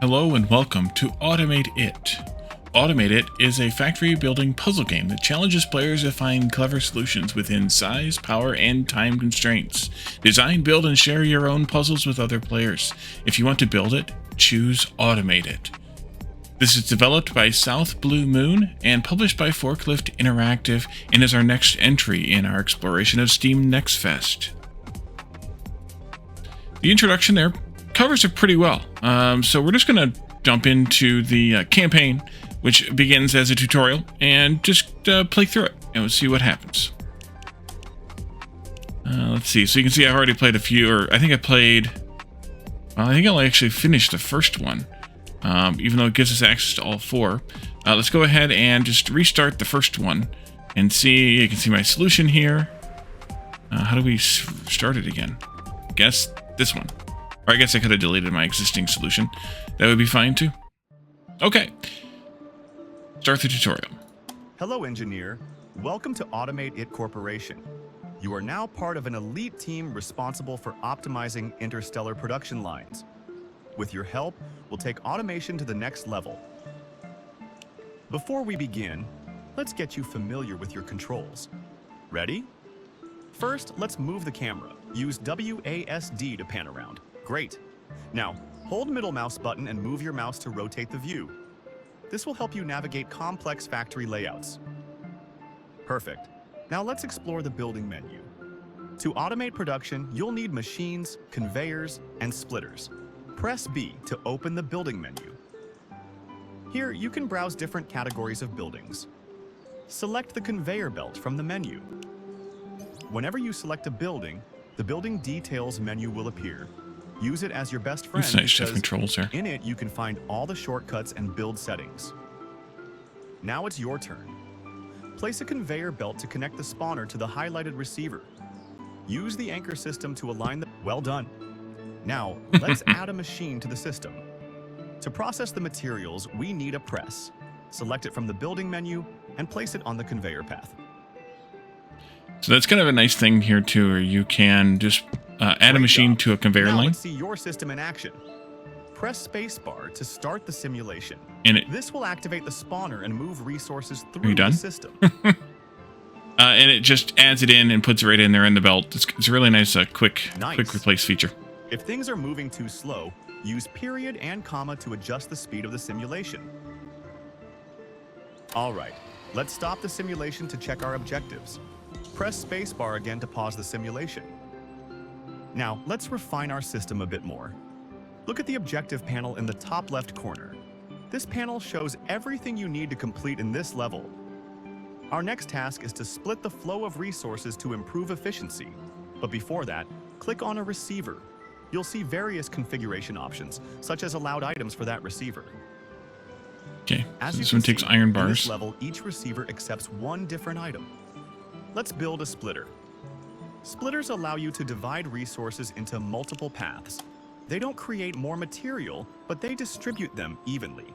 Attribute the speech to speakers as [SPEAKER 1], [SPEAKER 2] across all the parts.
[SPEAKER 1] Hello and welcome to Automate It. Automate It is a factory building puzzle game that challenges players to find clever solutions within size, power, and time constraints. Design, build, and share your own puzzles with other players. If you want to build it, choose Automate It. This is developed by South Blue Moon and published by Forklift Interactive and is our next entry in our exploration of Steam Next Fest. The introduction there covers it pretty well. So we're just going to jump into the campaign, which begins as a tutorial, and just play through it, and we'll see what happens. Let's see. So you can see I've already played a few, or I think I only actually finished the first one, even though it gives us access to all four. Let's go ahead and just restart the first one and see. You can see my solution here. How do we start it again? I guess this one. Or I guess I could have deleted my existing solution. That would be fine too. Okay. Start the tutorial.
[SPEAKER 2] Hello, engineer. Welcome to Automate It Corporation. You are now part of an elite team responsible for optimizing interstellar production lines. With your help, we'll take automation to the next level. Before we begin, let's get you familiar with your controls. Ready? First, let's move the camera. Use WASD to pan around. Great. Now, hold middle mouse button and move your mouse to rotate the view. This will help you navigate complex factory layouts. Perfect. Now let's explore the building menu. To automate production, you'll need machines, conveyors, and splitters. Press B to open the building menu. Here, you can browse different categories of buildings. Select the conveyor belt from the menu. Whenever you select a building, the building details menu will appear. Use it as your best friend because
[SPEAKER 1] controls there.
[SPEAKER 2] In it you can find all the shortcuts and build settings. Now it's your turn. Place a conveyor belt to connect the spawner to the highlighted receiver. Use the anchor system to align the... Well done. Now, let's add a machine to the system. To process the materials, we need a press. Select it from the building menu and place it on the conveyor path.
[SPEAKER 1] So that's kind of a nice thing here too, where you can just add a machine to a conveyor
[SPEAKER 2] now
[SPEAKER 1] line.
[SPEAKER 2] Let's see your system in action. Press spacebar to start the simulation. This will activate the spawner and move resources through the system.
[SPEAKER 1] And it just adds it in and puts it right in there in the belt. It's a really nice, quick replace feature.
[SPEAKER 2] If things are moving too slow, use period and comma to adjust the speed of the simulation. All right, let's stop the simulation to check our objectives. Press spacebar again to pause the simulation. Now, let's refine our system a bit more. Look at the objective panel in the top left corner. This panel shows everything you need to complete in this level. Our next task is to split the flow of resources to improve efficiency. But before that, click on a receiver. You'll see various configuration options, such as allowed items for that receiver.
[SPEAKER 1] Okay, so this one takes iron bars.
[SPEAKER 2] In this level, each receiver accepts one different item. Let's build a splitter. Splitters allow you to divide resources into multiple paths. They don't create more material, but they distribute them evenly.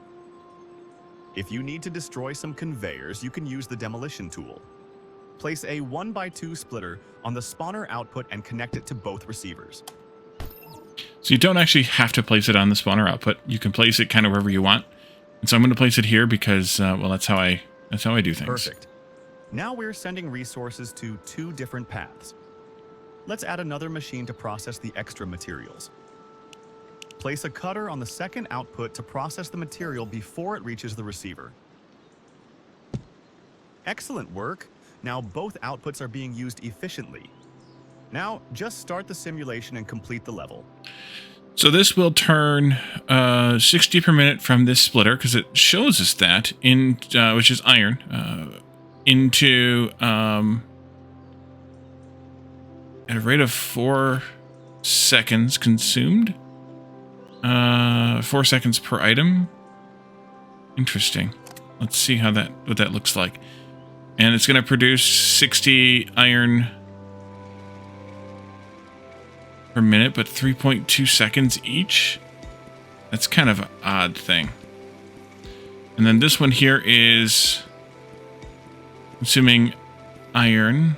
[SPEAKER 2] If you need to destroy some conveyors, you can use the demolition tool. Place a 1x2 splitter on the spawner output and connect it to both receivers.
[SPEAKER 1] So you don't actually have to place it on the spawner output. You can place it kind of wherever you want. And so I'm going to place it here because, well, that's how I do things.
[SPEAKER 2] Perfect. Now we're sending resources to two different paths. Let's add another machine to process the extra materials. Place a cutter on the second output to process the material before it reaches the receiver. Excellent work. Now both outputs are being used efficiently. Now just start the simulation and complete the level.
[SPEAKER 1] So this will turn 60 per minute from this splitter, because it shows us that, which is iron, into at a rate of 4 seconds consumed. 4 seconds per item. Interesting. Let's see what that looks like. And it's going to produce 60 iron per minute, but 3.2 seconds each. That's kind of an odd thing. And then this one here is consuming iron.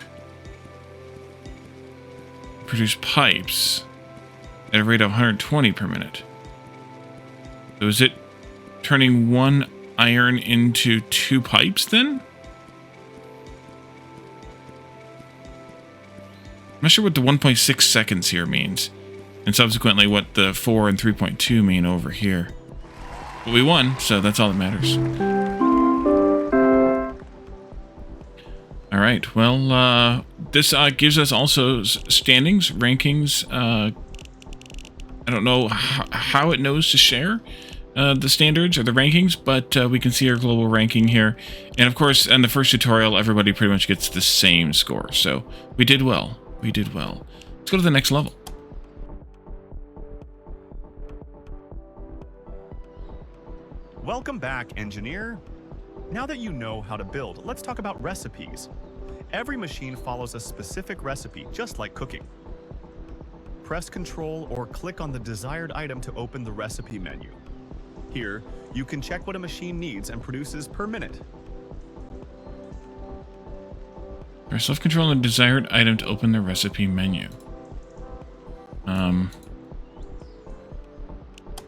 [SPEAKER 1] Produce pipes at a rate of 120 per minute. So is it turning one iron into 2 pipes then? I'm not sure what the 1.6 seconds here means. And subsequently what the 4 and 3.2 mean over here. But we won, so that's all that matters. Alright, well, this gives us also standings, rankings. I don't know how it knows to share the standards or the rankings, but we can see our global ranking here. And of course, in the first tutorial, everybody pretty much gets the same score. So we did well. We did well. Let's go to the next level.
[SPEAKER 2] Welcome back, engineer. Now that you know how to build, let's talk about recipes. Every machine follows a specific recipe, just like cooking. Press Control or click on the desired item to open the recipe menu. Here, you can check what a machine needs and produces per minute.
[SPEAKER 1] Press left control on the desired item to open the recipe menu.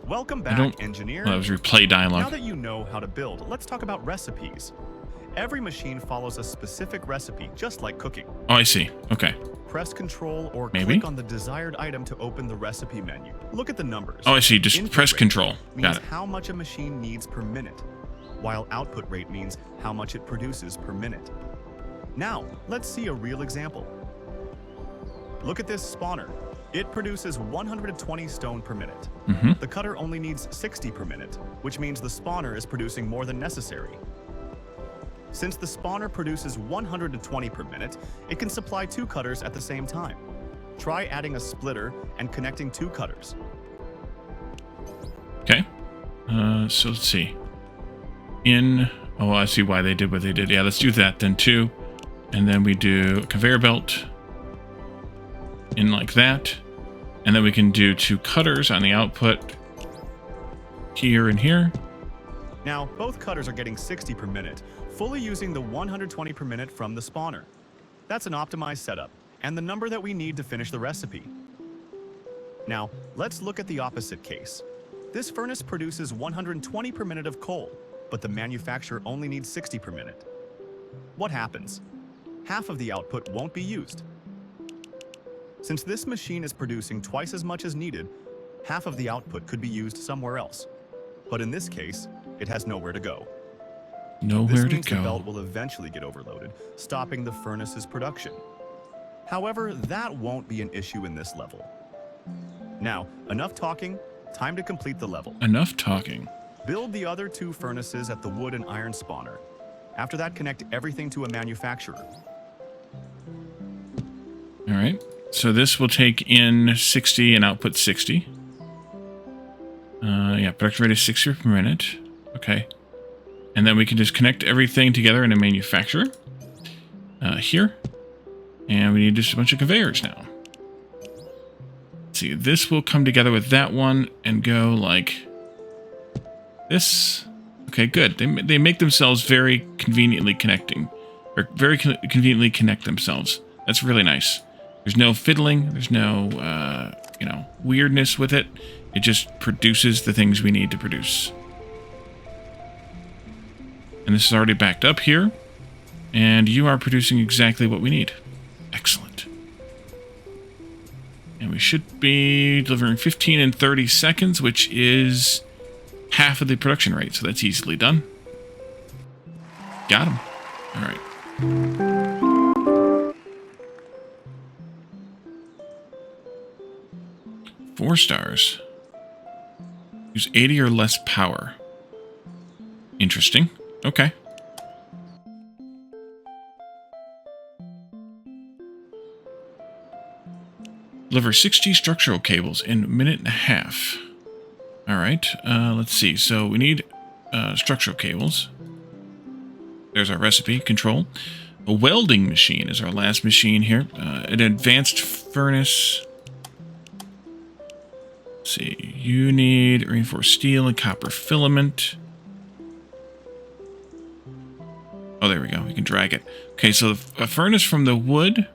[SPEAKER 2] Welcome back, engineer.
[SPEAKER 1] Well, that was replay dialogue.
[SPEAKER 2] Now that you know how to build, let's talk about recipes. Every machine follows a specific recipe, just like cooking.
[SPEAKER 1] Oh, I see. Okay.
[SPEAKER 2] Press Control or
[SPEAKER 1] Maybe?
[SPEAKER 2] click on the desired item to open the recipe menu. Look at the numbers.
[SPEAKER 1] Oh, I see. Just
[SPEAKER 2] Input
[SPEAKER 1] press
[SPEAKER 2] rate
[SPEAKER 1] Control.
[SPEAKER 2] means
[SPEAKER 1] Got it.
[SPEAKER 2] how much a machine needs per minute, while output rate means how much it produces per minute. Now, let's see a real example. Look at this spawner. It produces 120 stone per minute. The cutter only needs 60 per minute, which means the spawner is producing more than necessary. Since the spawner produces 120 per minute, it can supply 2 cutters at the same time. Try adding a splitter and connecting 2 cutters.
[SPEAKER 1] Okay. So let's see. Oh, I see why they did what they did. Yeah, let's do that then too. And then we do a conveyor belt in like that. And then we can do 2 cutters on the output here and here.
[SPEAKER 2] Now, both cutters are getting 60 per minute, fully using the 120 per minute from the spawner. That's an optimized setup, and the number that we need to finish the recipe. Now, let's look at the opposite case. This furnace produces 120 per minute of coal, but the manufacturer only needs 60 per minute. What happens? Half of the output won't be used. Since this machine is producing twice as much as needed, half of the output could be used somewhere else. But in this case, it has nowhere to go.
[SPEAKER 1] Nowhere
[SPEAKER 2] This
[SPEAKER 1] to
[SPEAKER 2] means the
[SPEAKER 1] go.
[SPEAKER 2] belt will eventually get overloaded, stopping the furnace's production. However, that won't be an issue in this level. Now, enough talking, time to complete the level.
[SPEAKER 1] Enough talking.
[SPEAKER 2] Build the other 2 furnaces at the wood and iron spawner. After that, connect everything to a manufacturer.
[SPEAKER 1] All right. So this will take in 60 and output 60. Yeah, production rate is 60 per minute. Okay. And then we can just connect everything together in a manufacturer. Here. And we need just a bunch of conveyors now. Let's see, this will come together with that one and go like this. Okay, good. They make themselves very conveniently connecting. Or very conveniently connect themselves. That's really nice. There's no fiddling. There's no, weirdness with it. It just produces the things we need to produce. And this is already backed up here. And you are producing exactly what we need. Excellent. And we should be delivering 15 and 30 seconds, which is half of the production rate. So that's easily done. Got him. All right. 4 stars. Use 80 or less power. Interesting. Okay. Deliver 60 structural cables in a minute and a half. Alright, let's see. So we need structural cables. There's our recipe. Control. A welding machine is our last machine here. An advanced furnace. Let's see. You need reinforced steel and copper filament. Oh, there we go. We can drag it. Okay, so a furnace from the wood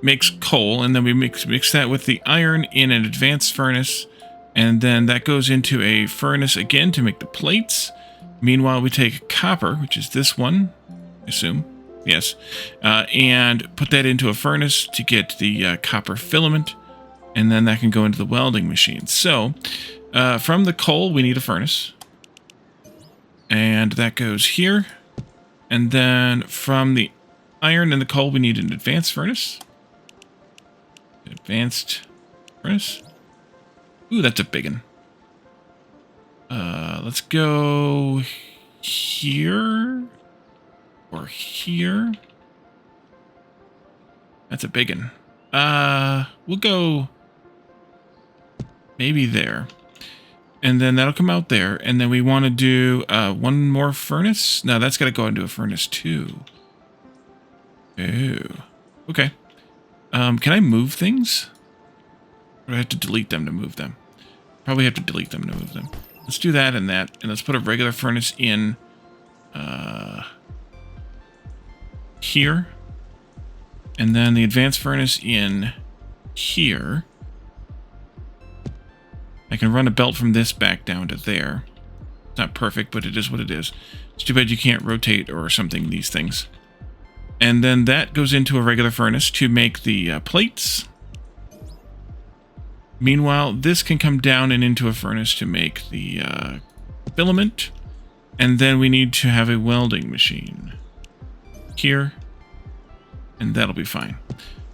[SPEAKER 1] makes coal, and then we mix that with the iron in an advanced furnace, And then that goes into a furnace again to make the plates. Meanwhile, we take copper, which is this one, I assume. Yes. And put that into a furnace to get the copper filament. And then that can go into the welding machine. So, from the coal, we need a furnace. And that goes here. And then from the iron and the coal, we need an advanced furnace. Advanced furnace. Ooh, that's a big one. Let's go here or here. That's a big one. We'll go maybe there. And then that'll come out there. And then we want to do one more furnace. No, that's got to go into a furnace too. Ooh. Okay. Can I move things? Or do I have to delete them to move them? Probably have to delete them to move them. Let's do that and that. And let's put a regular furnace in here. And then the advanced furnace in here. I can run a belt from this back down to there. It's not perfect, but it is what it is. It's too bad you can't rotate or something these things. And then that goes into a regular furnace to make the plates. Meanwhile, this can come down and into a furnace to make the filament. And then we need to have a welding machine here. And that'll be fine.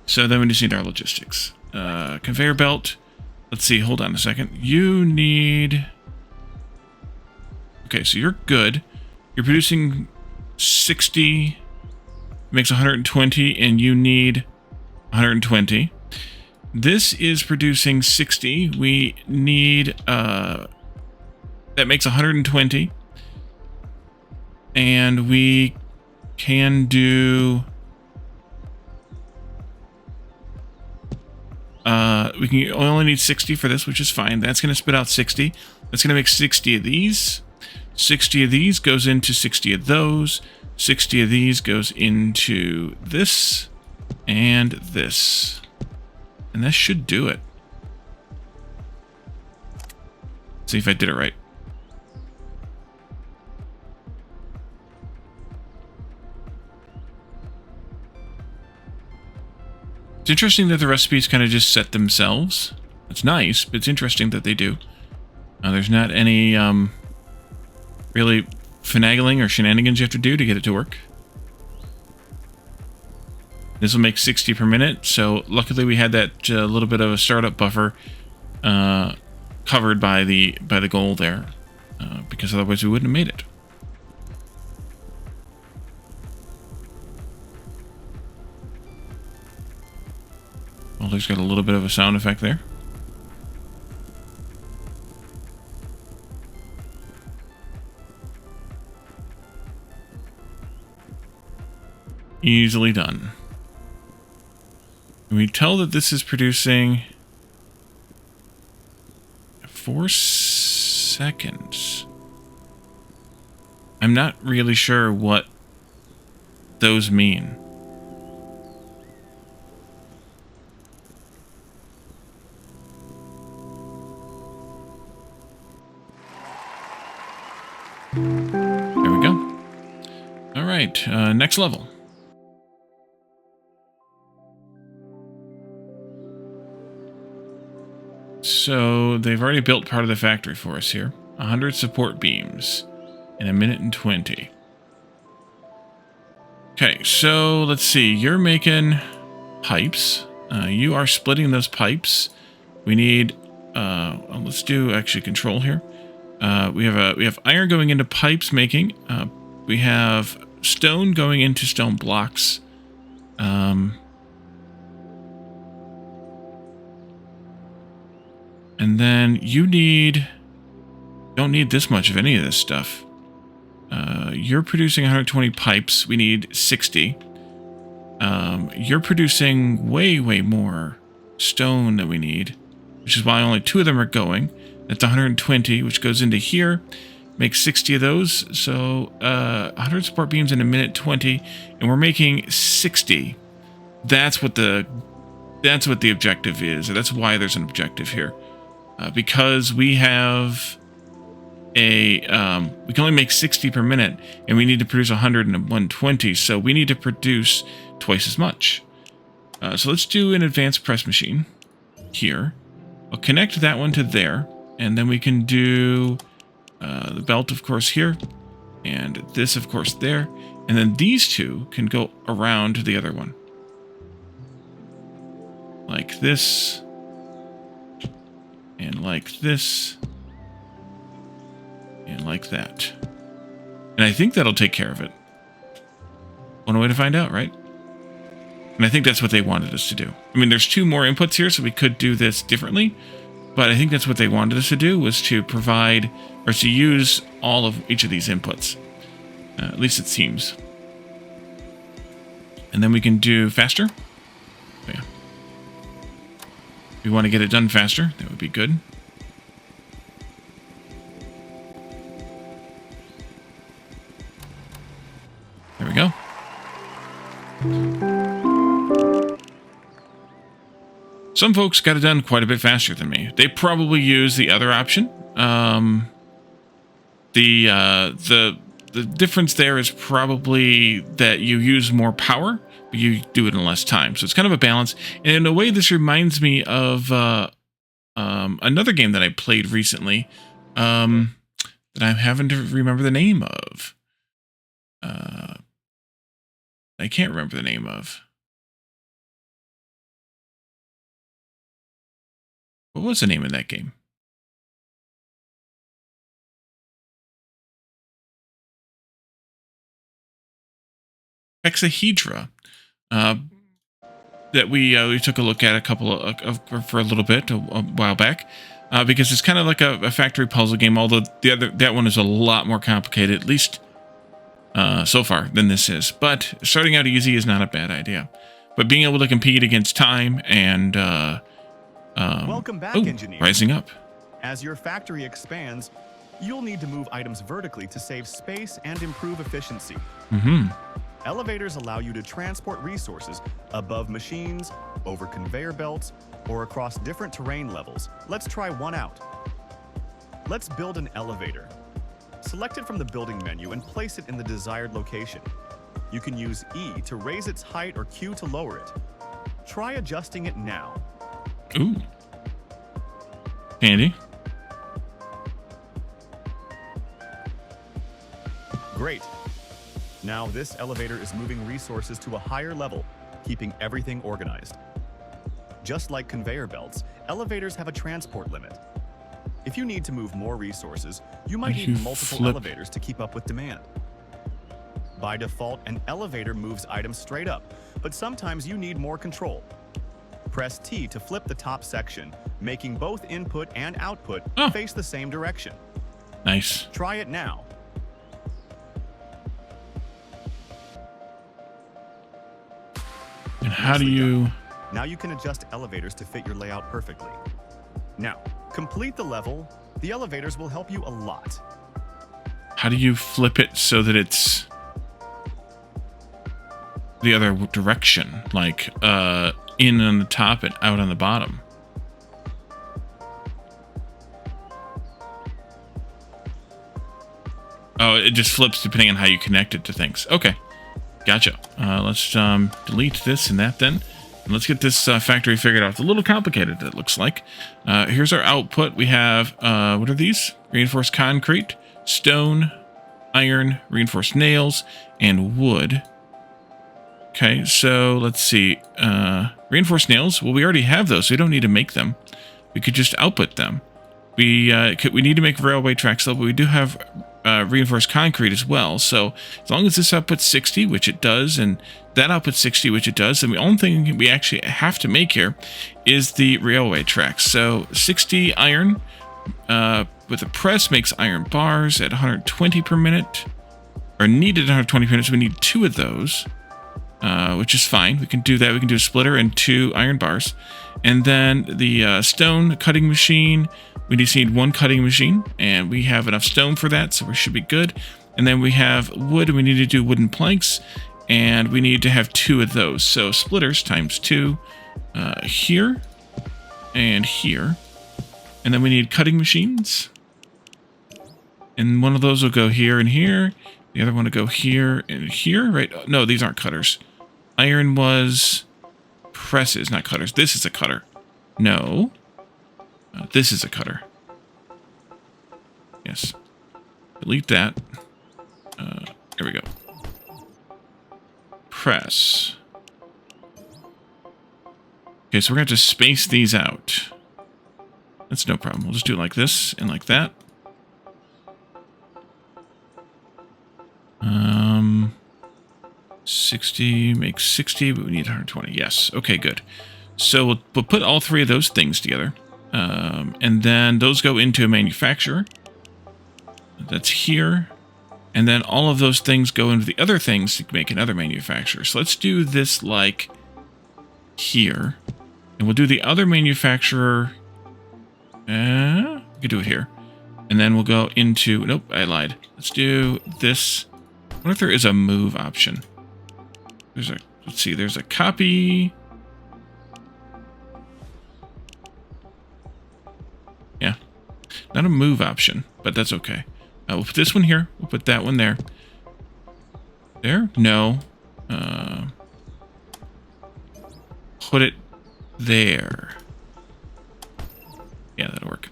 [SPEAKER 1] So then we just need our logistics. Conveyor belt. Let's see, hold on a second. You need... Okay, so you're good. You're producing 60, makes 120, and you need 120. This is producing 60. We need... that makes 120. And we can do... we can only need 60 for this, which is fine. That's going to spit out 60. That's going to make 60 of these. 60 of these goes into 60 of those. 60 of these goes into this and this. And that should do it. Let's see if I did it right. It's interesting that the recipes kind of just set themselves. It's nice, but it's interesting that they do. There's not any really finagling or shenanigans you have to do to get it to work. This will make 60 per minute, so luckily we had that little bit of a startup buffer covered by the goal there, because otherwise we wouldn't have made it. Well, there's got a little bit of a sound effect there. Easily done. Can we tell that this is producing 4 seconds? I'm not really sure what those mean. There we go. All right, next level. So they've already built part of the factory for us here. 100 support beams in 1 minute and 20. Okay, so let's see. You're making pipes. You are splitting those pipes. We need. Let's do actually control here. We have iron going into pipes making. We have stone going into stone blocks. And then you don't need this much of any of this stuff. You're producing 120 pipes. We need 60. You're producing way more stone than we need, which is why only 2 of them are going. That's 120, which goes into here. Makes 60 of those. So 100 support beams in 1 minute 20, and we're making 60. That's what the objective is. That's why there's an objective here. because we have we can only make 60 per minute, and we need to produce 100 and 120, so we need to produce twice as much. So let's do an advanced press machine here. I'll connect that one to there, and then we can do the belt, of course, here, and this, of course, there, and then these two can go around to the other one. Like this, and like this, and like that. And I think that'll take care of it. One way to find out, right? And I think that's what they wanted us to do. I mean, there's 2 more inputs here, so we could do this differently. But I think that's what they wanted us to do, was to provide, or to use all of each of these inputs. At least it seems. And then we can do faster. So yeah. If we want to get it done faster, that would be good. There we go. Some folks got it done quite a bit faster than me. They probably use the other option. The difference there is probably that you use more power, but you do it in less time. So it's kind of a balance. And in a way, this reminds me of another game that I played recently that I'm having to remember the name of. I can't remember the name of. What was the name of that game? Hexahedra. That we took a look at for a little bit a while back, because it's kind of like a factory puzzle game. Although that one is a lot more complicated, at least so far, than this is. But starting out easy is not a bad idea. But being able to compete against time and
[SPEAKER 2] welcome back, engineer.
[SPEAKER 1] Rising up.
[SPEAKER 2] As your factory expands, you'll need to move items vertically to save space and improve efficiency. Elevators allow you to transport resources above machines, over conveyor belts, or across different terrain levels. Let's try one out. Let's build an elevator. Select it from the building menu and place it in the desired location. You can use E to raise its height or Q to lower it. Try adjusting it now.
[SPEAKER 1] Ooh. Handy.
[SPEAKER 2] Great. Now this elevator is moving resources to a higher level, keeping everything organized. Just like conveyor belts, elevators have a transport limit. If you need to move more resources, you might need multiple elevators to keep up with demand. By default, an elevator moves items straight up, but sometimes you need more control. Press T to flip the top section, making both input and output face the same direction.
[SPEAKER 1] Nice.
[SPEAKER 2] Try it now.
[SPEAKER 1] And how do you...
[SPEAKER 2] Now you can adjust elevators to fit your layout perfectly. Now, complete the level. The elevators will help you a lot.
[SPEAKER 1] How do you flip it so that it's the other direction? Like, in on the top and out on the bottom. Oh, it just flips depending on how you connect it to things. Okay. Gotcha. Let's delete this and that then. And let's get this factory figured out. It's a little complicated, it looks like. Here's our output. We have, what are these? Reinforced concrete, stone, iron, reinforced nails, and wood. Okay, so let's see. Reinforced nails, well, we already have those, so we don't need to make them. We could just output them. We need to make railway tracks, though, but we do have reinforced concrete as well. So as long as this outputs 60, which it does, and that outputs 60, which it does, then the only thing we actually have to make here is the railway tracks. So 60 iron with a press makes iron bars at 120 per minute, or needed 120 per minute, so we need 2 of those, which is fine. We can do that. We can do a splitter and 2 iron bars. And then the stone cutting machine, we just need 1 cutting machine, and we have enough stone for that, so we should be good. And then we have wood, we need to do wooden planks, and we need to have 2 of those. So splitters times 2 here and here. And then we need cutting machines. And one of those will go here and here. The other one will go here and here, right? No, these aren't cutters. Iron was presses, not cutters. This is a cutter. No. This is a cutter. Yes. Delete that. Here we go. Press. Okay, so we're going to have to space these out. That's no problem. We'll just do it like this and like that. 60 makes 60, but we need 120. Yes. Okay, good. So we'll put all three of those things together. And then those go into a manufacturer. That's here. And then all of those things go into the other things to make another manufacturer. So let's do this like here. And we'll do the other manufacturer. We could do it here. And then we'll go into... Nope, I lied. Let's do this. I wonder if there is a move option. There's a... Let's see. There's a copy. Yeah. Not a move option, but that's okay. We'll put this one here. We'll put that one there. There? No. Put it there. Yeah, that'll work.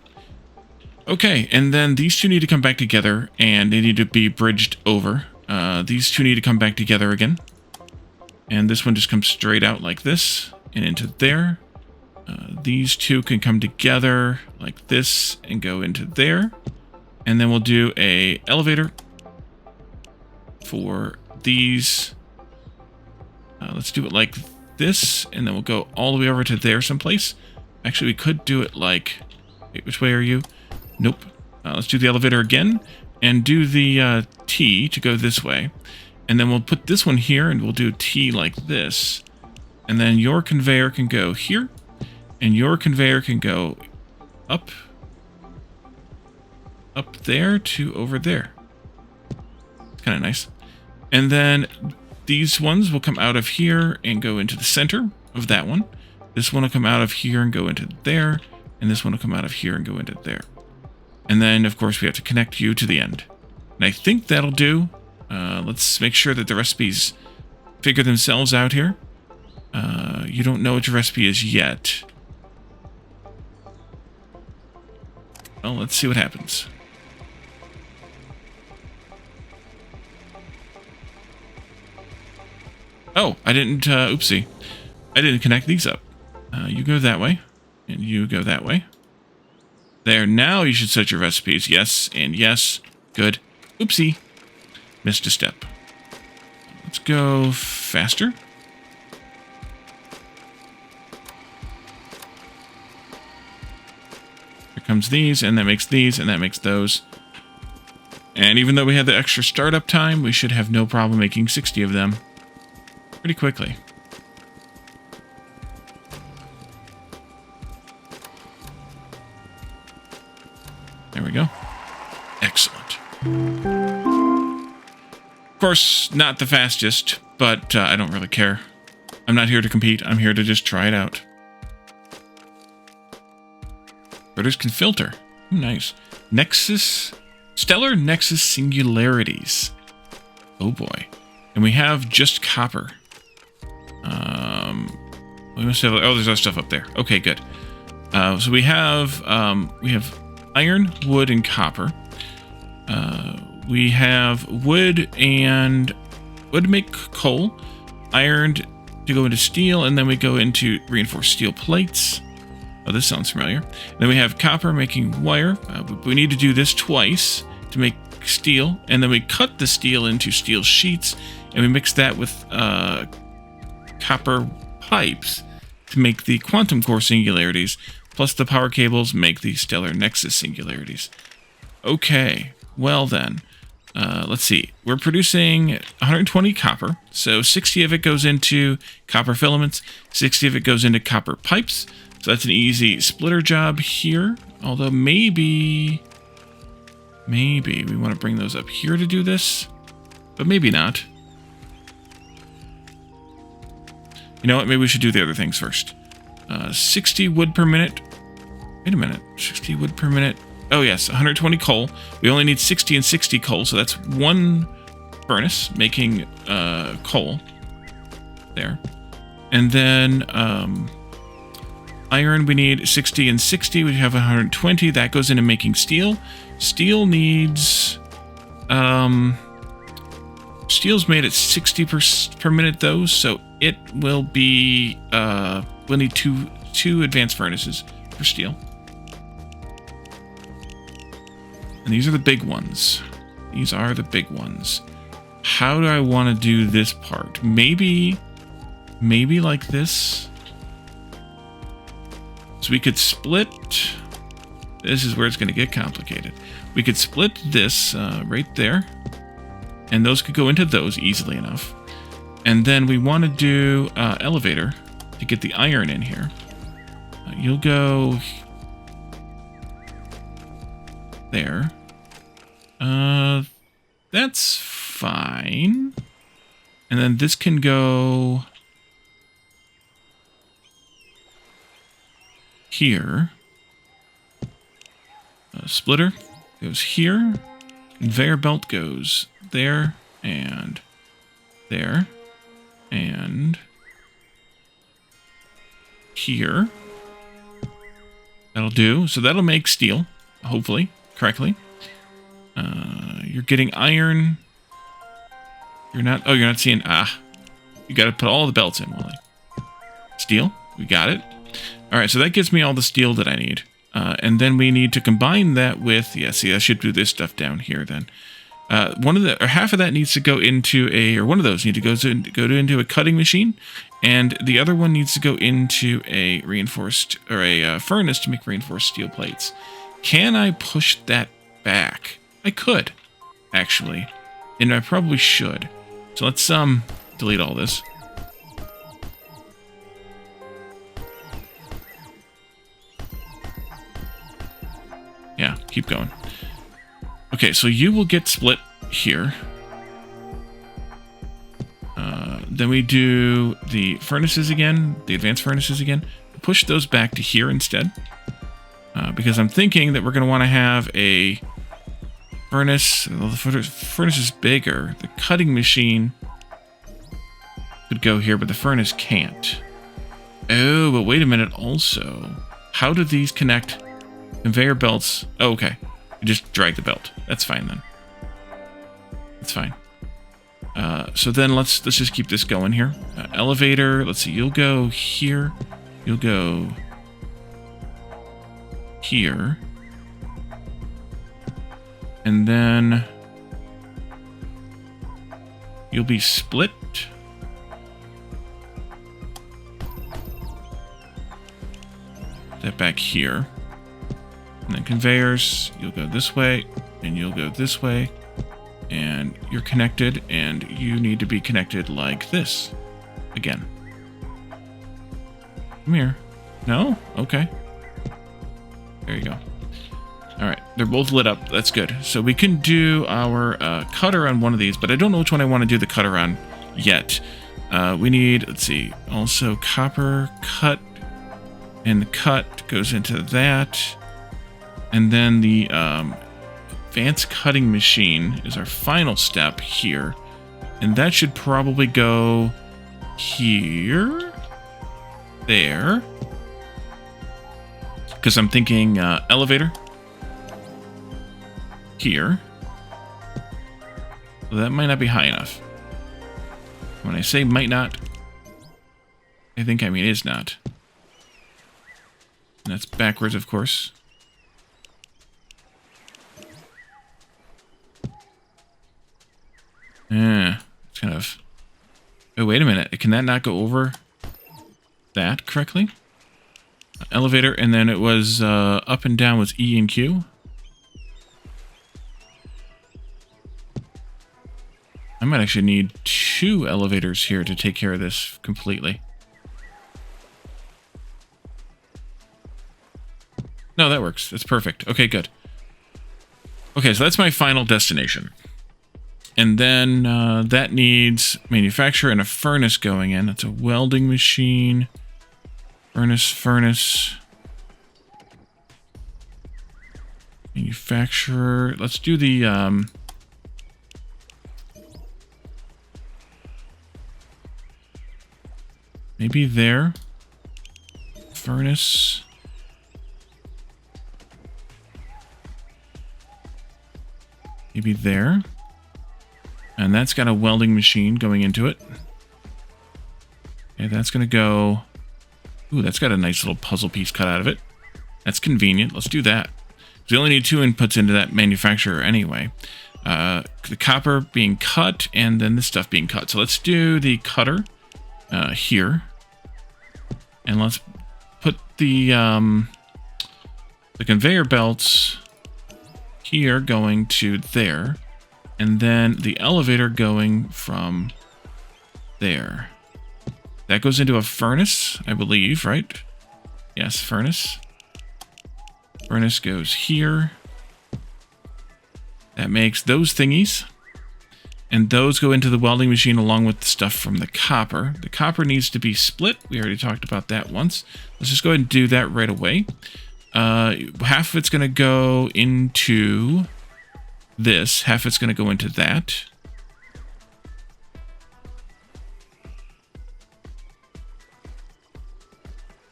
[SPEAKER 1] Okay, and then these two need to come back together, and they need to be bridged over. These two need to come back together again. And this one just comes straight out like this, and into there. These two can come together like this, and go into there. And then we'll do a elevator for these. Let's do it like this, and then we'll go all the way over to there someplace. Actually, we could do it like... Wait, which way are you? Nope. Let's do the elevator again, and do the T to go this way. And then we'll put this one here, and we'll do T like this. And then your conveyor can go here, and your conveyor can go up there to over there. It's kind of nice. And then these ones will come out of here and go into the center of that one. This one will come out of here and go into there. And this one will come out of here and go into there. And then, of course, we have to connect you to the end. And I think that'll do. Let's make sure that the recipes figure themselves out here. You don't know what your recipe is yet. Well, let's see what happens. Oh, I didn't, oopsie. I didn't connect these up. You go that way, and you go that way. There, now you should set your recipes. Yes, and yes. Good. Oopsie. Missed a step. Let's go faster. Here comes these, and that makes these, and that makes those. And even though we had the extra startup time, we should have no problem making 60 of them pretty quickly. There we go. Excellent. Of course, not the fastest, but I don't really care. I'm not here to compete. I'm here to just try it out. Routers can filter. Ooh, nice. Nexus... Stellar Nexus Singularities. Oh boy. And we have just copper. We must have... Oh, there's other stuff up there. Okay, good. So we have iron, wood, and copper. We have wood to make coal, iron to go into steel, and then we go into reinforced steel plates. Oh, this sounds familiar. Then we have copper making wire. We need to do this twice to make steel, and then we cut the steel into steel sheets, and we mix that with copper pipes to make the quantum core singularities, plus the power cables make the stellar nexus singularities. Okay, well then, let's see. We're producing 120 copper, so 60 of it goes into copper filaments, 60 of it goes into copper pipes, so that's an easy splitter job here, although maybe we want to bring those up here to do this, but maybe not. You know what, maybe we should do the other things first. 60 wood per minute Wait a minute. 60 wood per minute. Oh, yes. 120 coal. We only need 60 and 60 coal. So that's one furnace making coal. There. And then iron, we need 60 and 60. We have 120. That goes into making steel. Steel needs... steel's made at 60 per minute, though. So it will be... we'll need two advanced furnaces for steel. And these are the big ones. These are the big ones. How do I want to do this part? Maybe like this. So we could split. This is where it's going to get complicated. We could split this right there. And those could go into those easily enough. And then we want to do elevator to get the iron in here. You'll go there. That's fine. And then this can go here. Splitter goes here. Conveyor belt goes there and there and here. That'll do. So that'll make steel, hopefully, correctly. You're getting iron. You're not... Oh, you're not seeing... Ah. You got to put all the belts in, Wally. Steel. We got it. All right, so that gives me all the steel that I need. And then we need to combine that with... Yeah, see, I should do this stuff down here then. Half of that needs to go into a... Or one of those need to go into a cutting machine. And the other one needs to go into a reinforced... Or a furnace to make reinforced steel plates. Can I push that back? I could, actually. And I probably should. So let's delete all this. Yeah, keep going. Okay, so you will get split here. Then we do the furnaces again, the advanced furnaces again. Push those back to here instead. Because I'm thinking that we're going to want to have a furnace. Well, the furnace is bigger. The cutting machine could go here, but the furnace can't. Oh, but wait a minute also. How do these connect? Conveyor belts. Oh, okay. You just drag the belt. That's fine then. That's fine. So then let's just keep this going here. Elevator. Let's see. You'll go here. You'll go here. And then you'll be split. That back here. And then conveyors, you'll go this way, and you'll go this way, and you're connected, and you need to be connected like this. Again. Come here. No? Okay. There you go. Alright, they're both lit up. That's good. So we can do our cutter on one of these, but I don't know which one I want to do the cutter on yet. We need, let's see, also copper cut, and the cut goes into that. And then the advanced cutting machine is our final step here. And that should probably go here, there. Because I'm thinking elevator. Here. So that might not be high enough. When I say might not, I think I mean is not. And that's backwards, of course. Yeah, it's kind of... Oh, wait a minute. Can that not go over that correctly? Elevator, and then it was up and down was E and Q. I might actually need 2 elevators here to take care of this completely. No, that works. That's perfect. Okay, good. Okay, so that's my final destination. And then that needs manufacturer and a furnace going in. That's a welding machine. Furnace. Manufacturer. Let's do the maybe there. Furnace. Maybe there. And that's got a welding machine going into it. Okay, that's going to go... Ooh, that's got a nice little puzzle piece cut out of it. That's convenient. Let's do that. We only need 2 inputs into that manufacturer anyway. The copper being cut, and then this stuff being cut. So let's do the cutter here. And let's put the conveyor belts here going to there. And then the elevator going from there. That goes into a furnace, I believe, right? Yes, furnace. Furnace goes here. That makes those thingies. And those go into the welding machine along with the stuff from the copper. The copper needs to be split. We already talked about that once. Let's just go ahead and do that right away. Half of it's going to go into this. Half of it's going to go into that.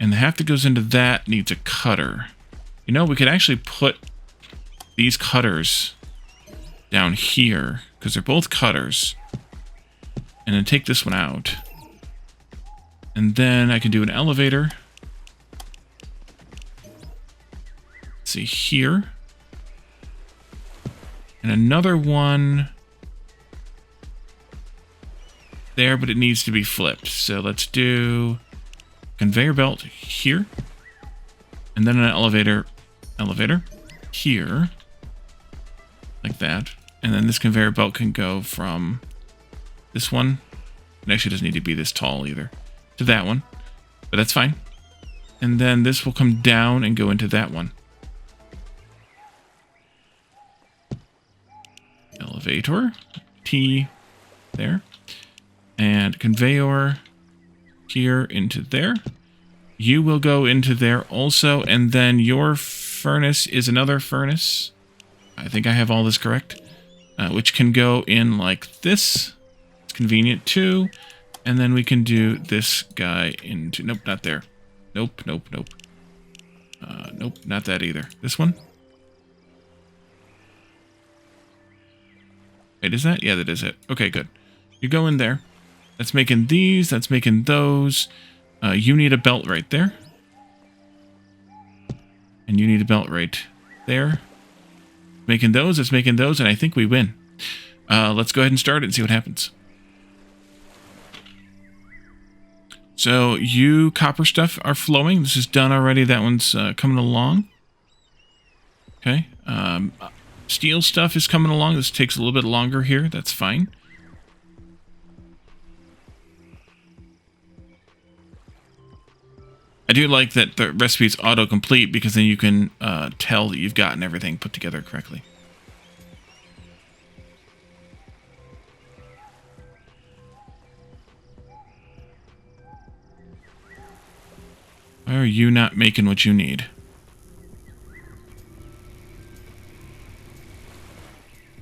[SPEAKER 1] And the half that goes into that needs a cutter. You know, we could actually put these cutters down here, because they're both cutters. And then take this one out. And then I can do an elevator. Let's see here. And another one there, but it needs to be flipped. So let's do conveyor belt here. And then an elevator here. Like that. And then this conveyor belt can go from this one. It actually doesn't need to be this tall either. To that one. But that's fine. And then this will come down and go into that one. Elevator. T there. And conveyor here into there. You will go into there also. And then your furnace is another furnace. I think I have all this correct. Which can go in like this. It's convenient too. And then we can do this guy into... Nope, not there. Nope, nope, nope. Nope, not that either. This one? Wait, is that? Yeah, that is it. Okay, good. You go in there. That's making these. That's making those. You need a belt right there. And you need a belt right there. Making those. It's making those. And I think we win. Let's go ahead and start it and see what happens. So you copper stuff are flowing. This is done already. That one's coming along. Okay. Steel stuff is coming along. This takes a little bit longer here. That's fine. I do like that the recipe is autocomplete because then you can tell that you've gotten everything put together correctly. Why are you not making what you need?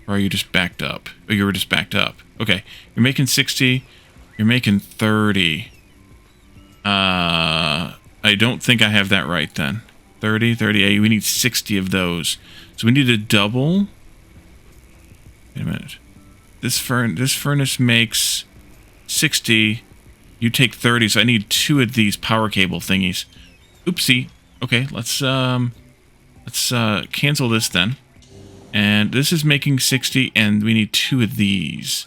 [SPEAKER 1] Or are you just backed up? Oh, you were just backed up. Okay. You're making 60. You're making 30. I don't think I have that right then. 30, 38. We need 60 of those. So we need to double. Wait a minute. This furnace makes 60. You take 30, so I need 2 of these power cable thingies. Oopsie. Okay, let's cancel this then. And this is making 60, and we need 2 of these.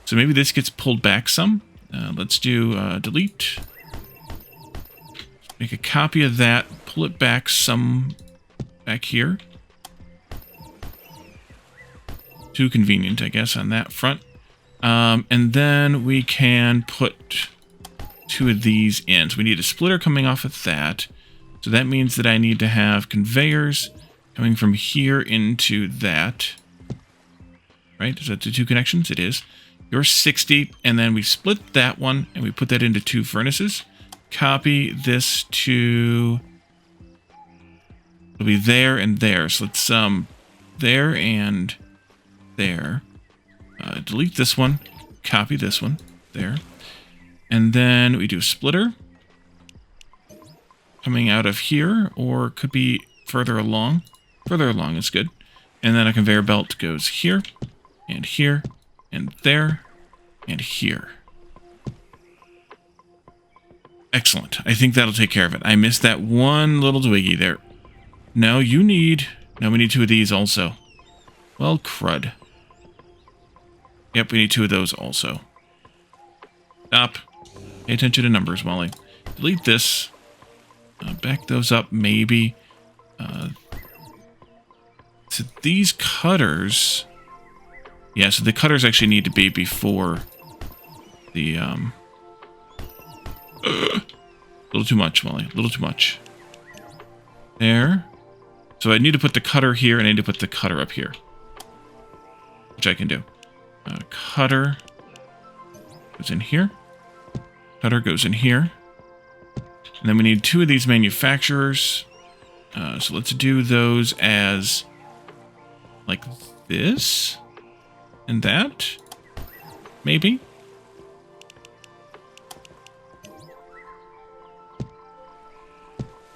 [SPEAKER 1] So maybe this gets pulled back some. Let's do delete. Make a copy of that. Pull it back some back here. Too convenient, I guess, on that front. And then we can put 2 of these in. So we need a splitter coming off of that. So that means that I need to have conveyors coming from here into that. Right? Is that the 2 connections? It is. You're 60, and then we split that one, and we put that into 2 furnaces. Copy this to... It'll be there and there. So let's there and there. Delete this one. Copy this one. There. And then we do splitter. Coming out of here, or could be further along. Further along is good. And then a conveyor belt goes here, and here, and there, and here. Excellent. I think that'll take care of it. I missed that one little twiggy there. No, you need... No, we need 2 of these also. Well, crud. Yep, we need 2 of those also. Stop. Pay attention to numbers, Wally. Delete this. Back those up, maybe. So these cutters... Yeah, so the cutters actually need to be before the... A little too much, Wally. A little too much. There. So I need to put the cutter here, and I need to put the cutter up here. Which I can do. Cutter goes in here. Cutter goes in here. And then we need 2 of these manufacturers. So let's do those as like this and that. Maybe.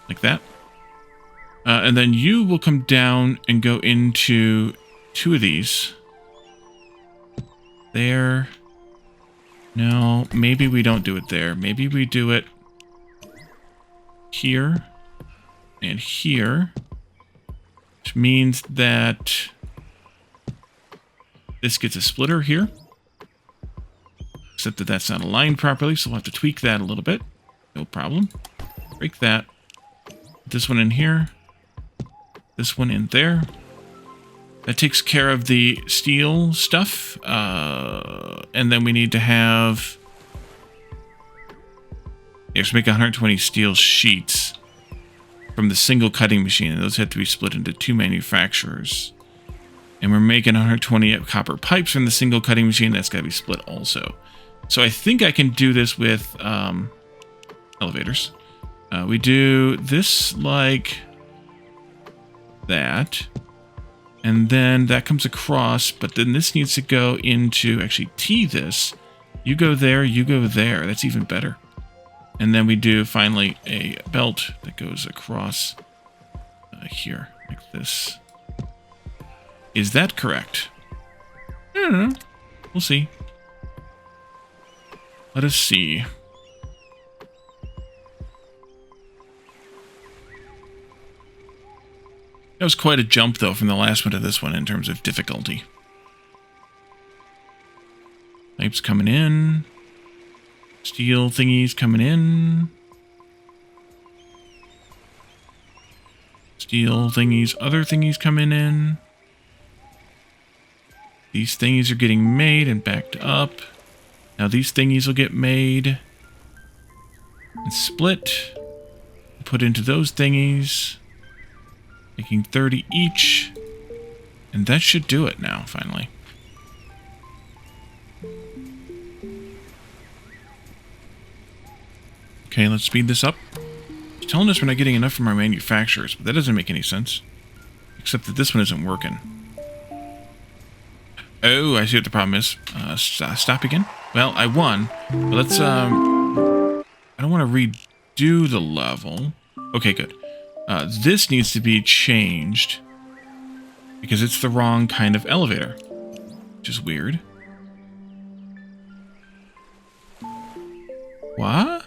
[SPEAKER 1] Like that. And then you will come down and go into 2 of these. There. No, maybe we don't do it there. Maybe we do it here and here, which means that this gets a splitter here, except that that's not aligned properly, so we'll have to tweak that a little bit. No problem. Break that. Put this one in here, this one in there. That takes care of the steel stuff, and then we need to have... You have to make 120 steel sheets from the single cutting machine, and those have to be split into 2 manufacturers. And we're making 120 copper pipes from the single cutting machine. That's got to be split also. So I think I can do this with elevators. We do this like that. And then that comes across, but then this needs to go into, actually T this. You go there, you go there. That's even better. And then we do finally a belt that goes across here, like this. Is that correct? I don't know. We'll see. Let us see. That was quite a jump, though, from the last one to this one in terms of difficulty. Pipes coming in. Steel thingies coming in. Steel thingies, other thingies coming in. These thingies are getting made and backed up. Now these thingies will get made and split. Put into those thingies. Making 30 each. And that should do it now, finally. Okay, let's speed this up. It's telling us we're not getting enough from our manufacturers, but that doesn't make any sense. Except that this one isn't working. Oh, I see what the problem is. Stop again? Well, I won. But let's, I don't want to redo the level. Okay, good. This needs to be changed. Because it's the wrong kind of elevator. Which is weird. What?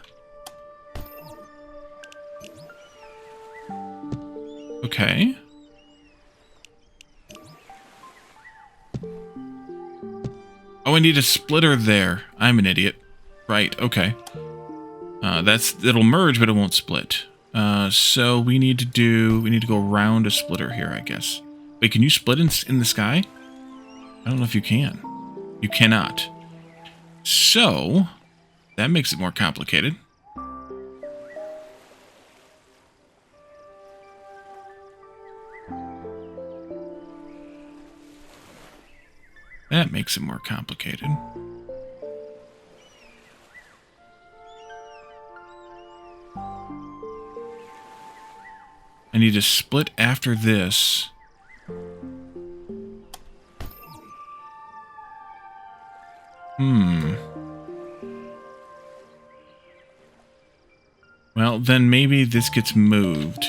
[SPEAKER 1] Okay. Oh, I need a splitter there. I'm an idiot. Right, okay. It'll merge, but it won't split. So we need to go around a splitter here, I guess. Wait, can you split in the sky? I don't know if you can. You cannot. So, that makes it more complicated. That makes it more complicated. I need to split after this. Well, then maybe this gets moved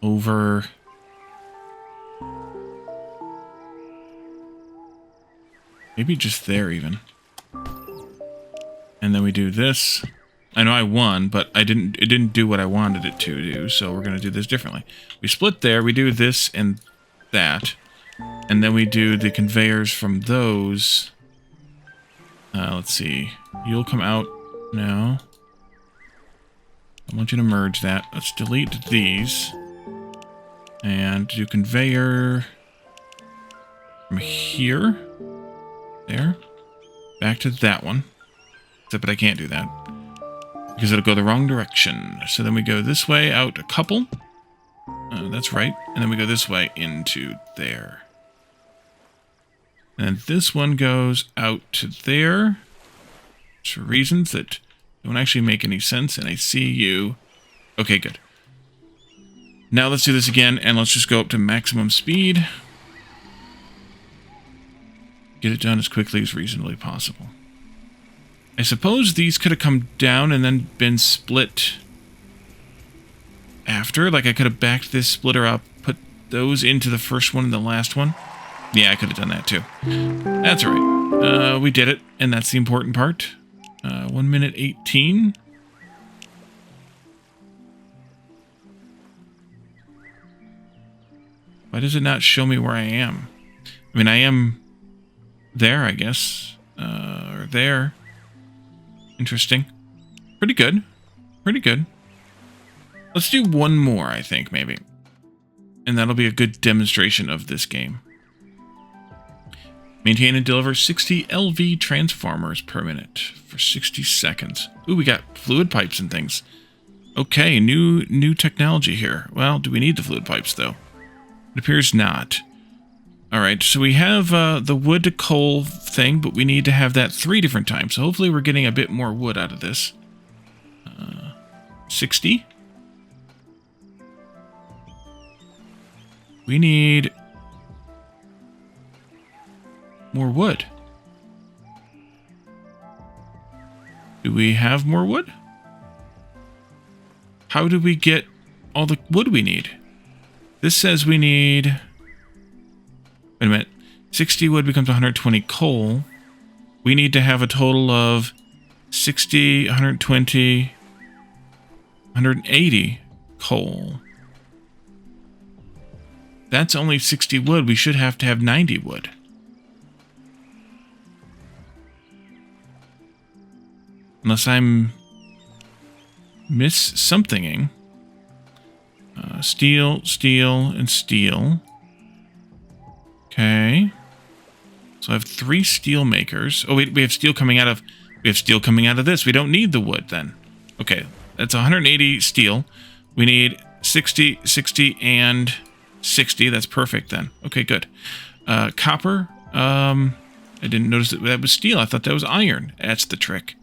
[SPEAKER 1] over. Maybe just there even. And then we do this. I know I won, but it didn't do what I wanted it to do, so we're going to do this differently. We split there, we do this and that, and then we do the conveyors from those. Let's see. You'll come out now. I want you to merge that. Let's delete these. And do conveyor from here. There. Back to that one. Except that I can't do that, because it'll go the wrong direction. So then we go this way out a couple. That's right. And then we go this way into there. And this one goes out to there. For reasons that don't actually make any sense. And I see you. Okay, good. Now let's do this again, and let's just go up to maximum speed. Get it done as quickly as reasonably possible. I suppose these could have come down and then been split after. Like I could have backed this splitter up, put those into the first one and the last one. Yeah, I could have done that too. That's all right. We did it, and that's the important part. 1 minute 18. Why does it not show me where I am? I mean, I am there, I guess. Or there. Interesting. Pretty good. Pretty good. Let's do one more, I think, maybe. And that'll be a good demonstration of this game. Maintain and deliver 60 LV transformers per minute for 60 seconds. Ooh, we got fluid pipes and things. Okay, new technology here. Well, do we need the fluid pipes, though? It appears not. Alright, so we have the wood to coal thing, but we need to have that 3 different times. So hopefully we're getting a bit more wood out of this. 60. We need more wood. Do we have more wood? How do we get all the wood we need? This says we need... Wait a minute. 60 wood becomes 120 coal. We need to have a total of 60, 120, 180 coal. That's only 60 wood. We should have to have 90 wood. Unless I'm miss-somethinging. Steel, steel, and steel. Okay. So I have 3 steel makers. Oh, wait, we have steel coming out of... We have steel coming out of this. We don't need the wood, then. Okay, that's 180 steel. We need 60, 60, and 60. That's perfect, then. Okay, good. Copper. I didn't notice that was steel. I thought that was iron. That's the trick.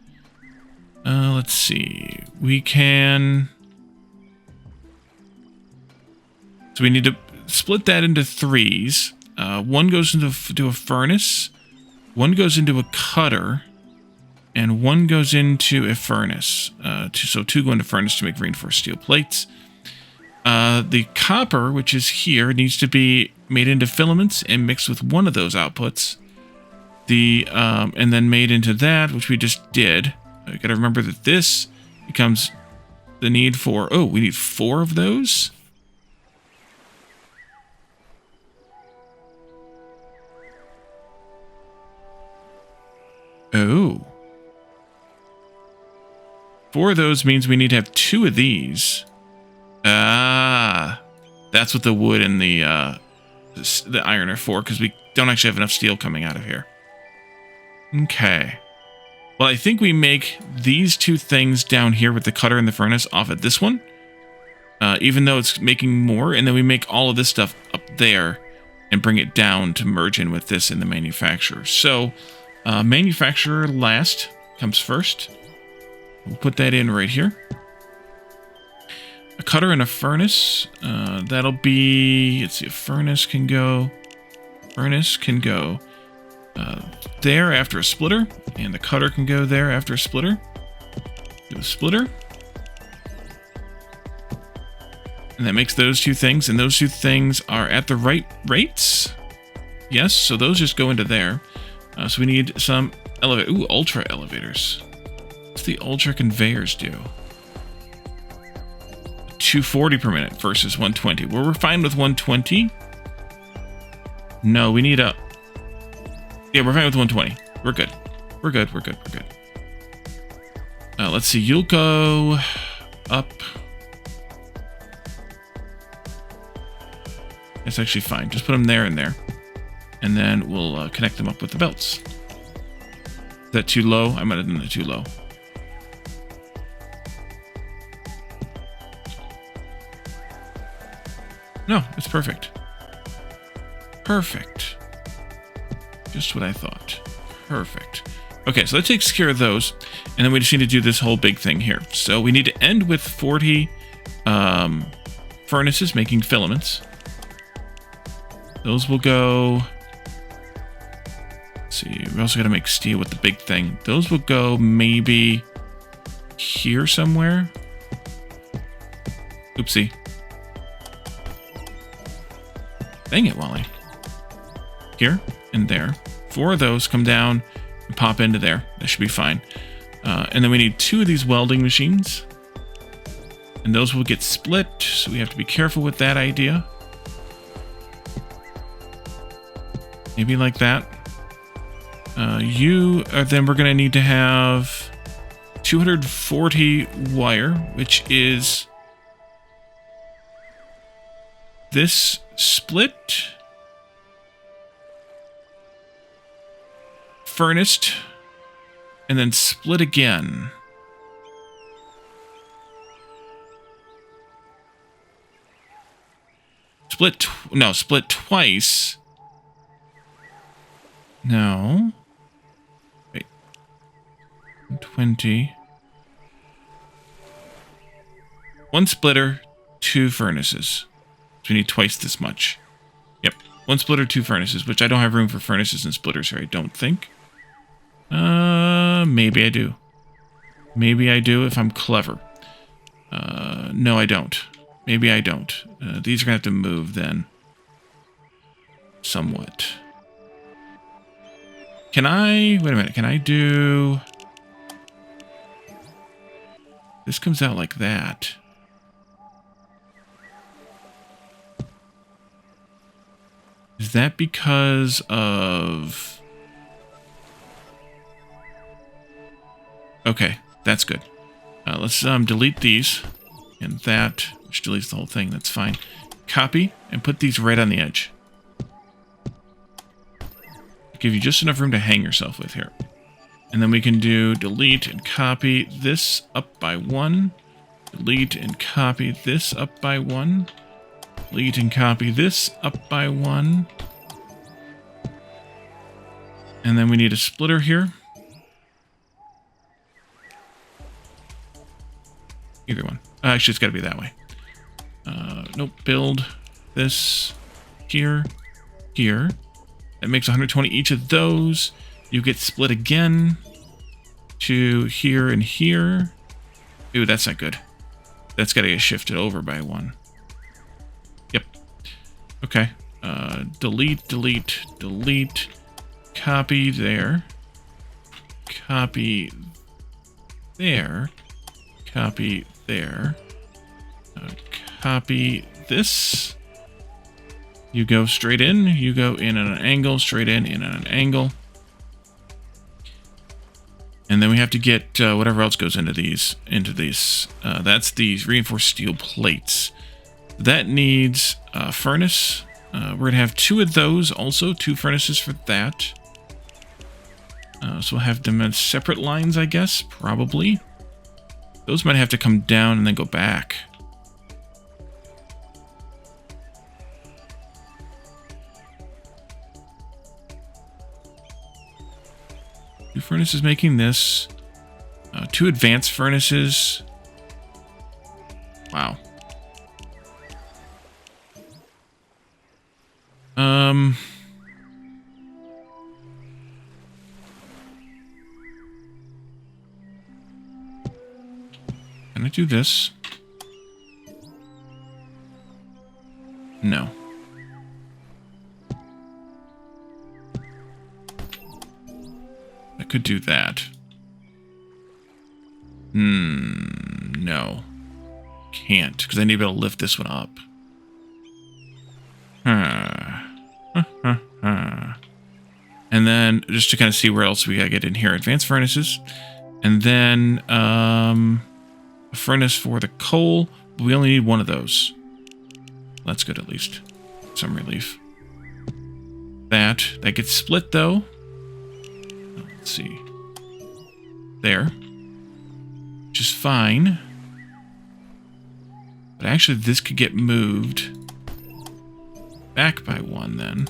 [SPEAKER 1] Let's see. We can... So we need to split that into 3s. One goes into a furnace. One goes into a cutter. And one goes into a furnace. So 2 go into furnace to make reinforced steel plates. The copper, which is here, needs to be made into filaments and mixed with one of those outputs. And then made into that, which we just did. I gotta remember that this becomes the need for... Oh, we need 4 of those? Oh. 4 of those means we need to have 2 of these. Ah. That's what the wood and the iron are for, because we don't actually have enough steel coming out of here. Okay. Well, I think we make these 2 things down here with the cutter and the furnace off at this one. Even though it's making more, and then we make all of this stuff up there and bring it down to merge in with this in the manufacturer. So, manufacturer last comes first. We'll put that in right here. A cutter and a furnace. That'll be... Let's see, a furnace can go... Furnace can go there after a splitter, and the cutter can go there after a splitter. Do a splitter. And that makes those two things, and those two things are at the right rates. Yes, so those just go into there. So we need some elevator. Ooh, ultra elevators. What's the ultra conveyors do? 240 per minute versus 120. Well, we're fine with 120. No, we need a... Yeah, we're fine with 120. We're good. We're good, we're good, we're good. Let's see, you'll go up. That's actually fine. Just put them there and there. And then we'll connect them up with the belts. Is that too low? I might have done that too low. No, it's perfect. Perfect. Just what I thought. Perfect. Okay, so that takes care of those. And then we just need to do this whole big thing here. So we need to end with 40 furnaces making filaments. Those will go... Let's see, we also got to make steel with the big thing. Those will go maybe here somewhere. Oopsie. Dang it, Wally. Here and there. 4 of those come down and pop into there. That should be fine. And then we need 2 of these welding machines. And those will get split, so we have to be careful with that idea. Maybe like that. Then we're going to need to have 240 wire, which is this split, furnace, and then split again. Split twice. No. Wait. 20. 1 splitter, 2 furnaces. So we need twice this much. Yep. 1 splitter, 2 furnaces, which I don't have room for furnaces and splitters here, I don't think. Maybe I do. Maybe I do if I'm clever. No, I don't. Maybe I don't. These are going to have to move then. Somewhat. Can I... Wait a minute. Can I do... This comes out like that. Is that because of... Okay, that's good. Let's delete these. And that, which deletes the whole thing. That's fine. Copy, and put these right on the edge. Give you just enough room to hang yourself with here. And then we can do delete and copy this up by 1. Delete and copy this up by 1. Delete and copy this up by 1. And then we need a splitter here. Either one. Actually, it's got to be that way. Nope. Build this here, here. That makes 120 each of those. You get split again to here and here. Ooh, that's not good. That's got to get shifted over by 1. Yep. Okay. Delete, delete, delete. Copy there. Copy there. Copy there. Copy this. You go straight in. You go in at an angle. Straight in at an angle. And then we have to get whatever else goes into these. That's these reinforced steel plates. That needs a furnace. We're going to have 2 of those also. 2 furnaces for that. So we'll have them as separate lines, I guess. Probably. Those might have to come down and then go back. Two furnaces making this. 2 advanced furnaces. Wow. Can I do this? No. I could do that. No. Can't, because I need to be able to lift this one up. And then, just to kind of see where else we gotta get in here. Advanced furnaces. And then, a furnace for the coal. But we only need one of those. That's good, at least. Some relief. That gets split, though. Let's see. There. Which is fine. But actually, this could get moved back by one, then.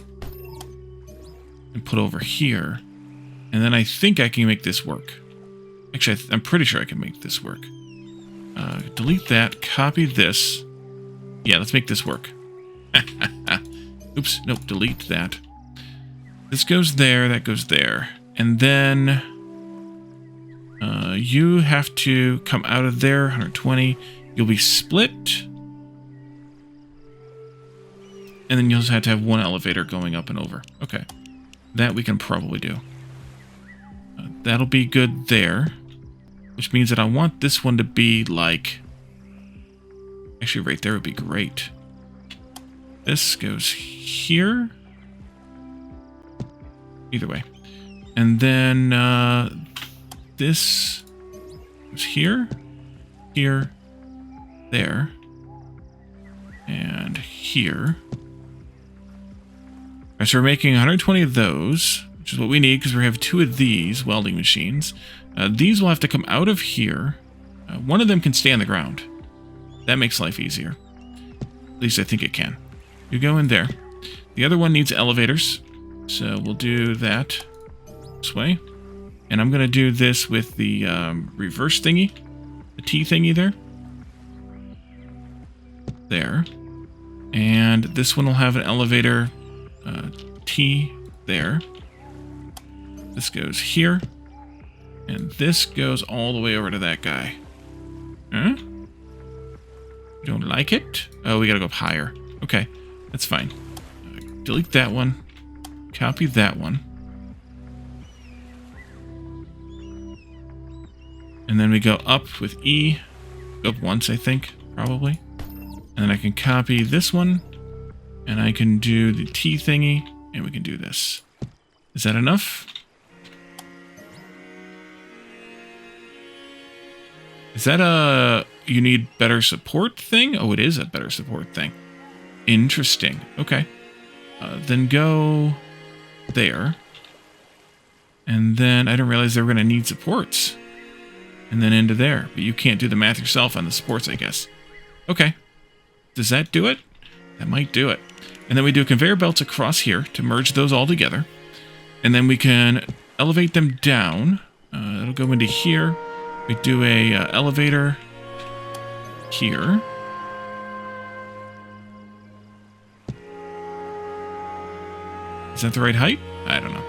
[SPEAKER 1] And put over here. And then I think I can make this work. Actually, I'm pretty sure I can make this work. Delete that. Copy this. Yeah, let's make this work. Oops. Nope. Delete that. This goes there. That goes there. And then you have to come out of there. 120. You'll be split. And then you'll just have to have one elevator going up and over. Okay. That we can probably do. That'll be good there. Which means that I want this one to be like... Actually, right there would be great. This goes here. Either way. And then this goes here. Here. There. And here. Alright, so we're making 120 of those, which is what we need because we have 2 of these welding machines. These will have to come out of here. One of them can stay on the ground. That makes life easier. At least I think it can. You go in there. The other one needs elevators. So we'll do that this way. And I'm going to do this with the reverse thingy. The T thingy there. There. And this one will have an elevator T there. This goes here. And this goes all the way over to that guy. Huh? You don't like it? Oh, we gotta go up higher. Okay, that's fine. Delete that one. Copy that one. And then we go up with E. Up once, I think, probably. And then I can copy this one. And I can do the T thingy. And we can do this. Is that enough? Is that a you need better support thing? Oh, it is a better support thing. Interesting. Okay. Then go there. And then I didn't realize they were going to need supports. And then into there. But you can't do the math yourself on the supports, I guess. Okay. Does that do it? That might do it. And then we do conveyor belts across here to merge those all together. And then we can elevate them down. It'll go into here. We do a elevator here. Is that the right height? I don't know.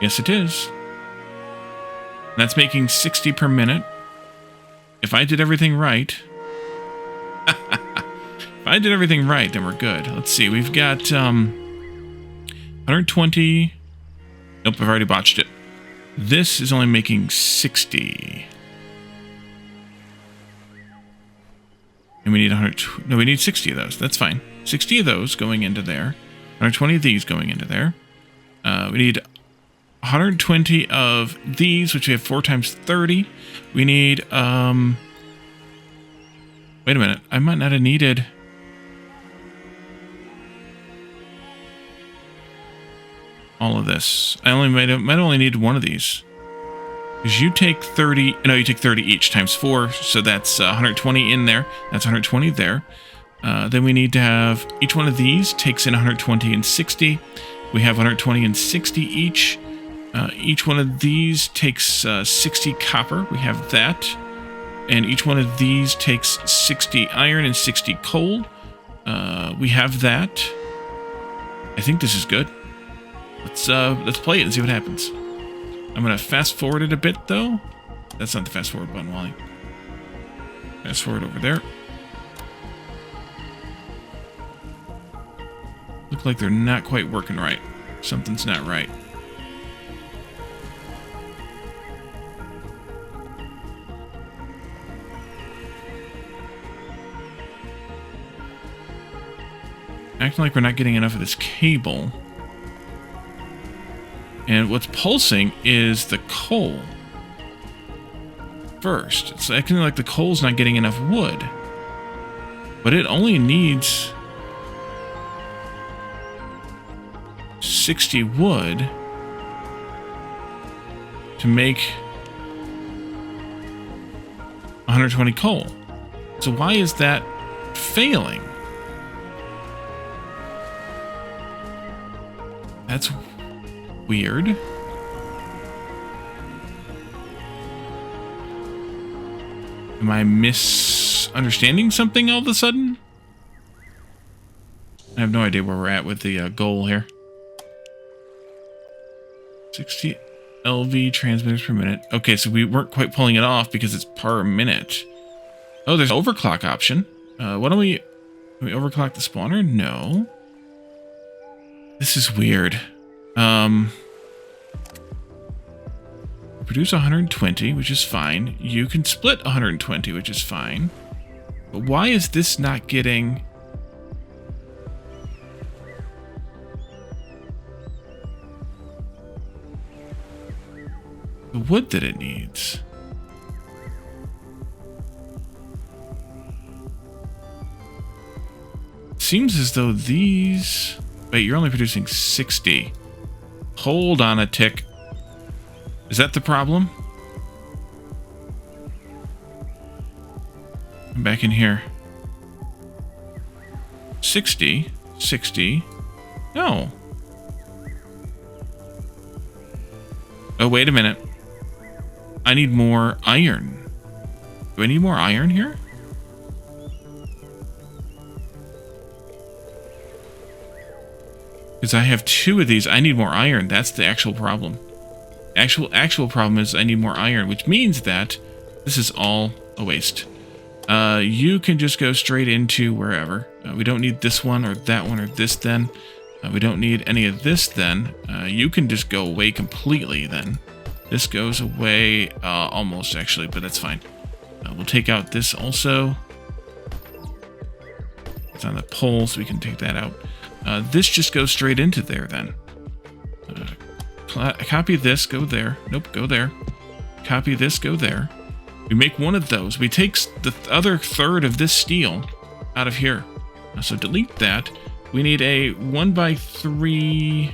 [SPEAKER 1] Yes, it is. That's making 60 per minute. If I did everything right... If I did everything right, then we're good. Let's see. We've got 120... Nope, I've already botched it. This is only making 60. And we need 100... No, we need 60 of those. That's fine. 60 of those going into there. 120 of these going into there. We need 120 of these, which we have 4 times 30. We need... Wait a minute. I might not have needed... all of this. I might only need one of these. Because you take 30... No, you take 30 each times 4. So that's 120 in there. That's 120 there. Then we need to have... Each one of these takes in 120 and 60. We have 120 and 60 each. Each one of these takes 60 copper. We have that. And each one of these takes 60 iron and 60 coal. We have that. I think this is good. Let's play it and see what happens. I'm going to fast forward it a bit, though. That's not the fast forward button, Wally. Fast forward over there. Look like they're not quite working right. Something's not right. Acting like we're not getting enough of this cable. And what's pulsing is the coal. First, it's acting like the coal's not getting enough wood. But it only needs 60 wood to make 120 coal. So why is that failing? That's weird. Am I misunderstanding something all of a sudden? I have no idea where we're at with the goal here. 60 LV transmitters per minute. Okay, so we weren't quite pulling it off because it's per minute. Oh, there's an overclock option. Why don't we... Can we overclock the spawner? No. This is weird. Produce 120, which is fine. You can split 120, which is fine. But why is this not getting... the wood that it needs? Seems as though these... Wait, you're only producing 60. Hold on a tick. Is that the problem? I'm back in here. 60. 60. No. Oh, wait a minute. I need more iron. Do I need more iron here? Because I have 2 of these. I need more iron. That's the actual problem. Actual problem is I need more iron, which means that this is all a waste. You can just go straight into wherever. We don't need this one or that one or this then. We don't need any of this then. You can just go away completely then. This goes away almost actually, but that's fine. We'll take out this also. It's on the pole, so we can take that out. This just goes straight into there then. Copy this, go there. Nope, go there. Copy this, go there. We make one of those. We take the other third of this steel out of here. So delete that. We need a 1x3.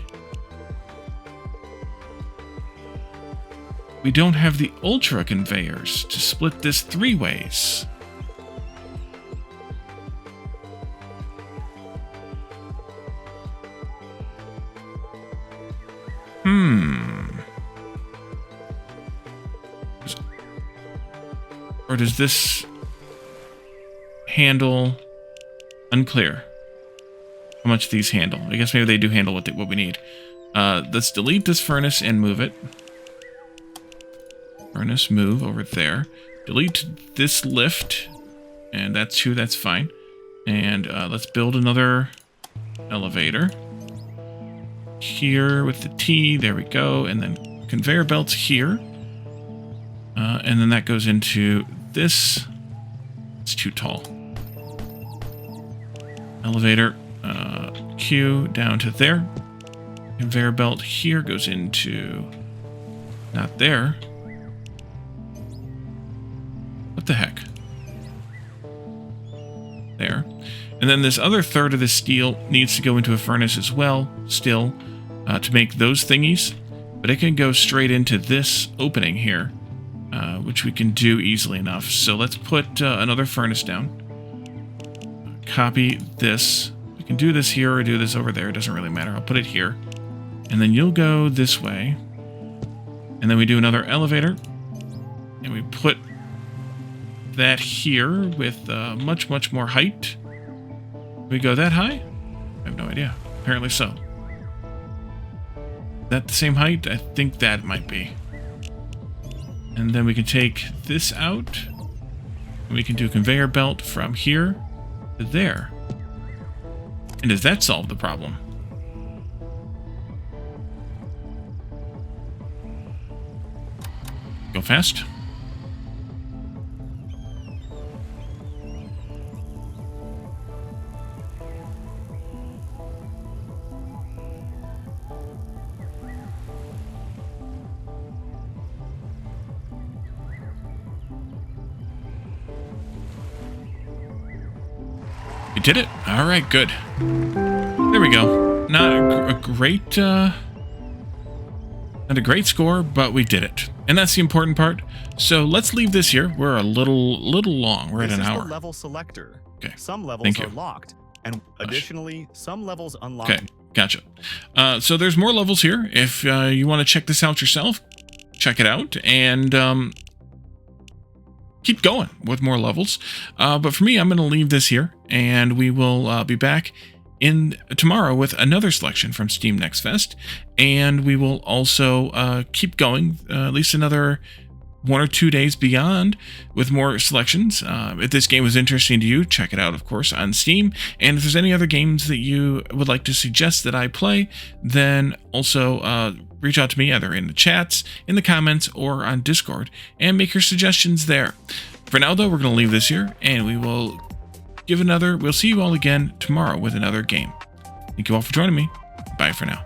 [SPEAKER 1] We don't have the ultra conveyors to split this 3 ways. Or does this handle... Unclear. How much these handle. I guess maybe they do handle what we need. Let's delete this furnace and move it. Furnace, move over there. Delete this lift. And that's 2, that's fine. And let's build another elevator. Here with the T, there we go. And then conveyor belts here. And then that goes into this. It's too tall. Elevator, Q down to there. Conveyor belt here goes into... not there. What the heck? There. And then this other third of the steel needs to go into a furnace as well, still, to make those thingies. But it can go straight into this opening here, which we can do easily enough. So let's put another furnace down. Copy this. We can do this here or do this over there. It doesn't really matter. I'll put it here. And then you'll go this way. And then we do another elevator. And we put that here with much, much more height. We go that high? I have no idea. Apparently so. Is that the same height? I think that might be. And then we can take this out. And we can do a conveyor belt from here to there. And does that solve the problem? Go fast. We did it. All right, good. There we go. Not a great, not a great score, but we did it, and that's the important part. So let's leave this here. We're a little long. We're at an hour.
[SPEAKER 2] This is the level selector.
[SPEAKER 1] Okay.
[SPEAKER 2] Some levels
[SPEAKER 1] Thank
[SPEAKER 2] are
[SPEAKER 1] you.
[SPEAKER 2] locked, and additionally, some levels unlock.
[SPEAKER 1] Okay, gotcha. So there's more levels here. If you want to check this out yourself, check it out, and keep going with more levels. But for me, I'm going to leave this here, and we will be back in tomorrow with another selection from Steam Next Fest, and we will also keep going at least another 1 or 2 days beyond with more selections. If this game was interesting to you, check it out, of course, on Steam. And if there's any other games that you would like to suggest that I play, then also reach out to me either in the chats, in the comments, or on Discord, and make your suggestions there. For now, though, we're going to leave this here, and we will we'll see you all again tomorrow with another game. Thank you all for joining me. Bye for now.